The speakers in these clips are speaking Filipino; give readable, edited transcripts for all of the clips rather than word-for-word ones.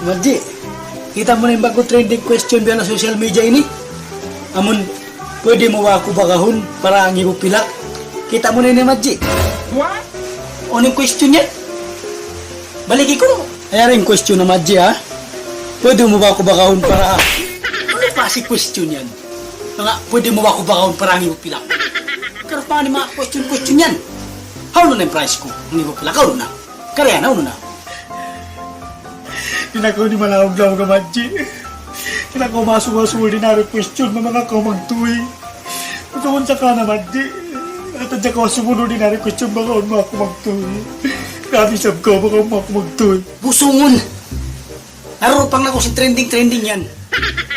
Madji, kita mo na yung bago trending question biya na social media ini. Amun, pwede mo ba ako bagahon para ang iyo pilak? Kita mo na yun, Madji. What? Anong question yan? Baliki ko. Ayan yung question na Madji, ha? Pwede mo ba ako bagahon para... Ano klase question yan? Mga, pwede mo ba ako bagahon para ang iyo pilak? Pero paano mga question yan? How na yung price ko? Ang iyo pilak, how na? Kaya na, na? Tinakaw ni malawag lang ka, Madji. Tinakaw masuwa-suwa din na question na mga kamagtuwi. Ikaw sa ka na, Madji. At ang ka sumunod din na question mga mga kamagtuwi. Grabe sab ko mga kamagtuwi. Busungon! Narupang na ko si trending yan.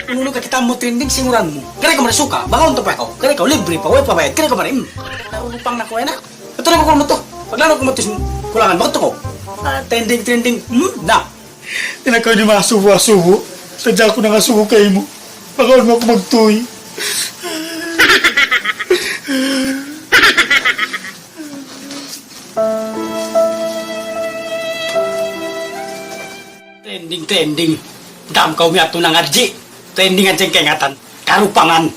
Kung ka kita mo trending, simuran mo. Kaya ka marasuka, baka unto pa ako. Kaya ka libre pa, way pabayad. Kaya ka marim. Narupang na ko yan, ha? Ito na ko mo to. Paglaro ko mo to, kulangan, bakit ko? Trending, na. Tinakaw ni masuwa-suwa. Sadya ko na nga suwa kayo mo. Baka mo ako magtuwi. Trending. Dam kau miya ito ng RG. Trending ang siyang kaingatan. Karupangan.